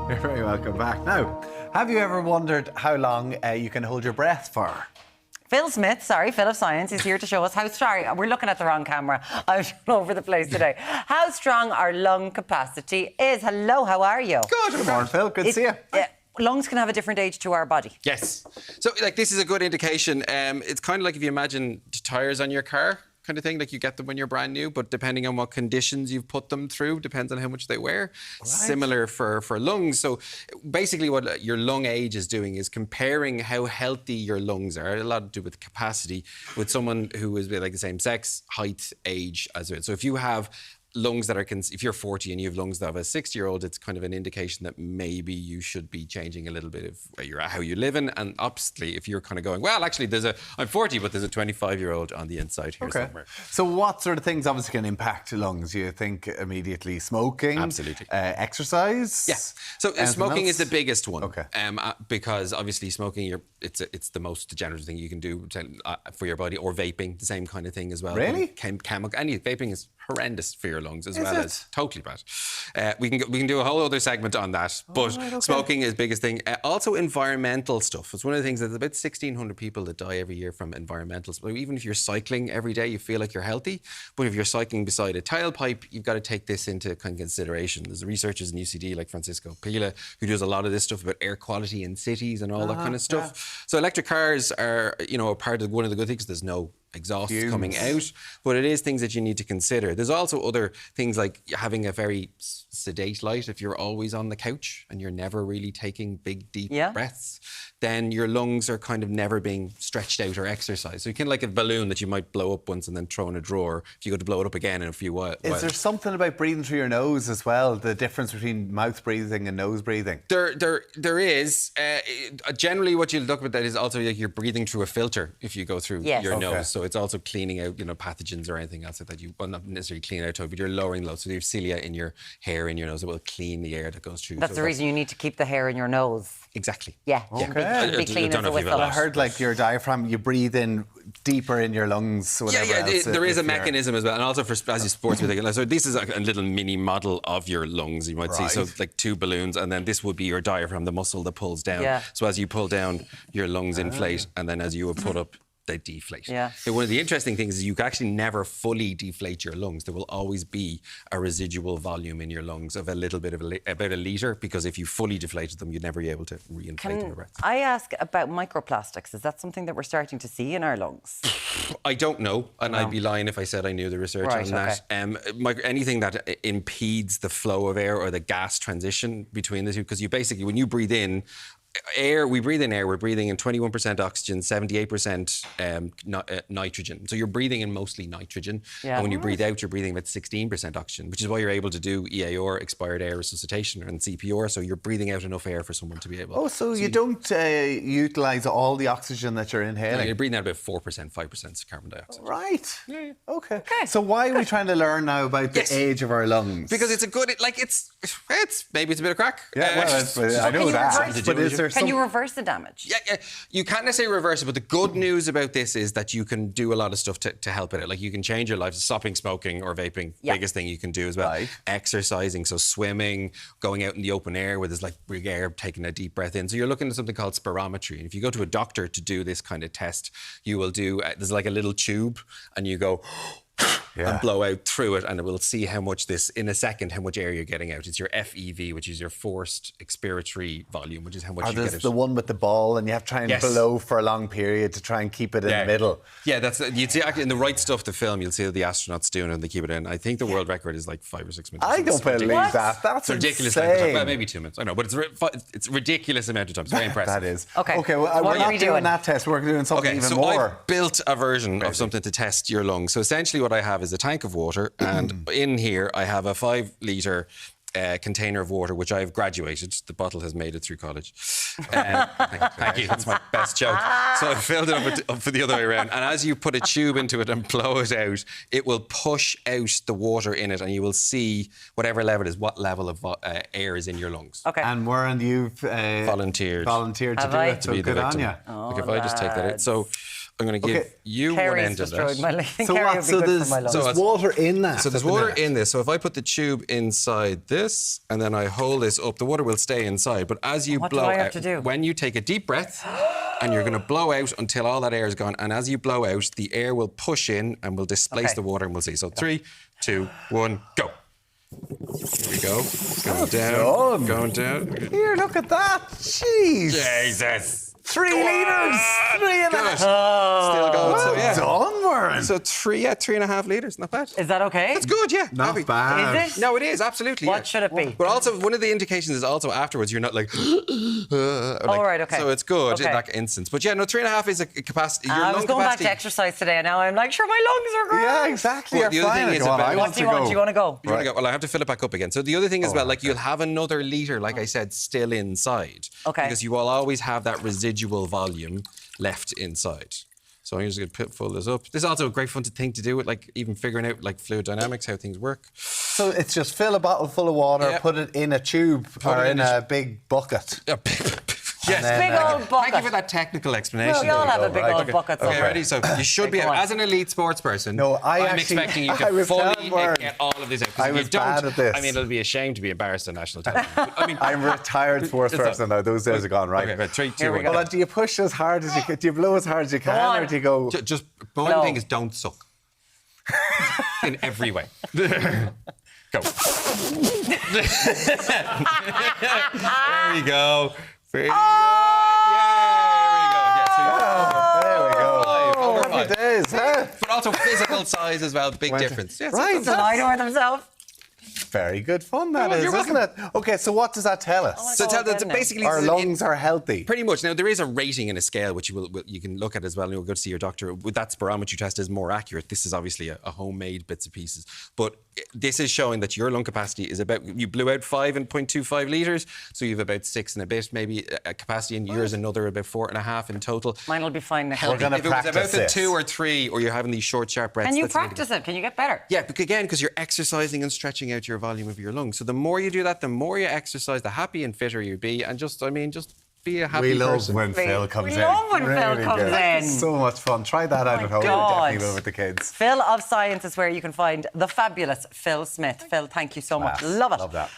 You're very welcome back. Now, have you ever wondered how long you can hold your breath for? Phil Smyth, Phil of Science, is here to show us how strong. We're looking at the wrong camera. I'm all over the place today. How strong our lung capacity is. Hello, how are you? Good morning, Phil. Good to see you. Lungs can have a different age to our body. Yes. So, this is a good indication. It's kind of like if you imagine tyres on your car kind of thing, like you get them when you're brand new, but depending on what conditions you've put them through, depends on how much they wear. Right. Similar for lungs. So basically what your lung age is doing is comparing how healthy your lungs are, a lot to do with capacity, with someone who is like the same sex, height, age as it. So if you have lungs that are, if you're 40 and you have lungs that have a 60-year-old, it's kind of an indication that maybe you should be changing a little bit of where you're at, how you live in. And oppositely, if you're kind of going, well, actually, I'm 40, but there's a 25-year-old on the inside here somewhere. So what sort of things obviously can impact lungs? You think immediately smoking? Absolutely. Exercise? Yeah. So smoking is the biggest one. Okay. Because obviously smoking, it's the most degenerative thing you can do for your body, or vaping, the same kind of thing as well. Really? Vaping is horrendous for your lungs as well. As totally bad. We can do a whole other segment on that, but smoking is the biggest thing. Also environmental stuff. It's one of the things that there's about 1,600 people that die every year from environmental stuff. Even if you're cycling every day, you feel like you're healthy, but if you're cycling beside a tailpipe, you've got to take this into consideration. There's researchers in UCD like Francisco Pila who does a lot of this stuff about air quality in cities and all that kind of stuff. Yeah. So electric cars are, a part of one of the good things. There's no exhaust coming out, but it is things that you need to consider. There's also other things like having a very sedate life. If you're always on the couch and you're never really taking big, deep breaths, then your lungs are kind of never being stretched out or exercised. So you can like a balloon that you might blow up once and then throw in a drawer if you go to blow it up again in a few while. Is there something about breathing through your nose as well? The difference between mouth breathing and nose breathing? There is. Generally, what you look at that is also like you're breathing through a filter if you go through your nose. So it's also cleaning out, pathogens or anything else like that. Well, not necessarily clean out, but you're lowering loads. So you have cilia in your hair in your nose. It will clean the air that goes through. That's the reason you need to keep the hair in your nose. Exactly. Yeah. Okay. Be clean as a whistle. I heard like your diaphragm, you breathe in deeper in your lungs. There is a mechanism as well, and also for as you sports with. So this is a little mini model of your lungs. You might see so like two balloons, and then this would be your diaphragm, the muscle that pulls down. Yeah. So as you pull down, your lungs inflate, and then as you would put up, they deflate. Yeah. So one of the interesting things is you can actually never fully deflate your lungs. There will always be a residual volume in your lungs of a little bit of about a litre, because if you fully deflated them, you'd never be able to reinflate them. Can I ask about microplastics? Is that something that we're starting to see in our lungs? I don't know, and I'd be lying if I said I knew the research on that. Anything that impedes the flow of air or the gas transition between the two, because you basically, when you breathe in, we breathe in air, we're breathing in 21% oxygen, 78% nitrogen. So you're breathing in mostly nitrogen. Yeah. And when you breathe out, you're breathing about 16% oxygen, which is why you're able to do EAR, expired air resuscitation, and CPR. So you're breathing out enough air for someone to be able Oh, so you don't utilise all the oxygen that you're inhaling? No, you're breathing out about 4%, 5% carbon dioxide. Right. Yeah. Okay. So why are we trying to learn now about the age of our lungs? Because it's a good, maybe it's a bit of crack. Yeah, I know that. But is there Can you reverse the damage? Yeah, you can't necessarily reverse it, but the good news about this is that you can do a lot of stuff to help it. Like you can change your life. Stopping smoking or vaping, biggest thing you can do as well. Right. Exercising, so swimming, going out in the open air where there's like big air, taking a deep breath in. So you're looking at something called spirometry. And if you go to a doctor to do this kind of test, you will do, there's like a little tube and you go... and blow out through it, and it will see how much in a second, how much air you're getting out. It's your FEV, which is your forced expiratory volume, which is how much you get out. There's the one with the ball, and you have to try and blow for a long period to try and keep it in the middle. Yeah, you'd see actually in the right stuff, the film, you'll see the astronauts doing it and they keep it in. I think the world record is like 5 or 6 minutes. I don't believe that. That's ridiculous. insane. Well, maybe 2 minutes. I know, but it's a ridiculous amount of time. It's very impressive. That is. Okay, well, we're not doing that test. We're doing something even more. I've built a version of something to test your lungs. So essentially what I have is a tank of water, and in here I have a 5-litre container of water, which I've graduated. The bottle has made it through college. Thank you. That's my best joke. So I filled it up for the other way around. And as you put a tube into it and blow it out, it will push out the water in it, and you will see whatever level it is, what level of air is in your lungs. Okay. And Warren, you've volunteered to do it. To be the victim. Good on you. Look, if I just take that out. So I'm going to give you one Kerry's end of destroyed that. my leg. So Kerry what? would be So good there's, for my lungs. there's water in that. So there's at the water minute. in this. So if I put the tube inside this and then I hold this up, the water will stay inside. But as you What do blow I have out, to do? when you take a deep breath and you're going to blow out until all that air is gone, and as you blow out, the air will push in and will displace Okay. the water, and we'll see. So 3, 2, 1, go. Here we go. Going down. Going down. Here, look at that. Jeez. Jesus. 3 litres. 3.5. Good. Still going. So yeah. Done, Warren. So 3.5 litres. Not bad. Is that okay? That's good. Yeah. Not Happy. bad. Is it? No, it is absolutely. What yeah. should it be? But also, one of the indications is also afterwards you're not like. right, okay. So it's good in Okay. that instance. But yeah, no, 3.5 is a capacity. Your I was lung going back capacity. to exercise today, and now I'm like, sure, my lungs are great. Yeah, exactly. Well, You're the other fine. thing is Go on, about- I What want Do you to want? go. Do you want to go? You want to go? Well, I have to fill it back up again. So the other thing as well, like you'll have another litre, like I said, still inside. Okay. Because you will always have that residual volume left inside. So I'm just going to fill this up. This is also a great fun thing to do with, like even figuring out like fluid dynamics, how things work. So it's just fill a bottle full of water, Yeah. put it in a tube or it in in a a big bucket. Yeah. Yes. then, Big old Thank bucket. you for that technical explanation. We all have a go, big right. old bucket Okay, somewhere. ready? So you should be, Go on. as an elite sports person, No, I'm actually- expecting you I to was fully bad word. get all of these out. 'Cause I if you was don't, bad at this. I mean, it'll be a shame to be embarrassed on national television. I mean, I'm a retired sports It's a- person now. Those days are gone, right? okay, 3, 2, Here we 1. go. Well, do you push as hard as you can? Do you blow as hard as you can, on. or do you go? Just one No. thing is don't suck. In every way. Go. There we go. There you go. There we go. Over Happy five. days, huh? But also physical size as well, big difference. Yes, Right. He's delighted with himself. Very good fun that Well, is, you're isn't it? Okay, so what does that tell us? So Oh, tell them goodness. basically Our it- lungs are healthy. Pretty much. Now there is a rating and a scale which you can look at as well. And you'll go to see your doctor. With that spirometry test is more accurate. This is obviously a homemade bits and pieces, but this is showing that your lung capacity is about. You blew out 5.25 litres, so you've about 6 and a bit. Maybe a capacity in yours another about 4.5 in total. Mine will be fine next We're week. gonna If it was about practice the this. 2 or 3, or you're having these short, sharp breaths. Can you that's a little practice it? Can you get better? Yeah, because you're exercising and stretching out your volume of your lungs. So the more you do that, the more you exercise, the happier and fitter you be, and just be a happy We love person. when Phil comes in. We love when Phil comes good. in. So much fun. Try that out my at home. God. Definitely will with the kids. Phil of Science is where you can find the fabulous Phil Smyth. Phil, thank you so much. Class. Love it. Love that.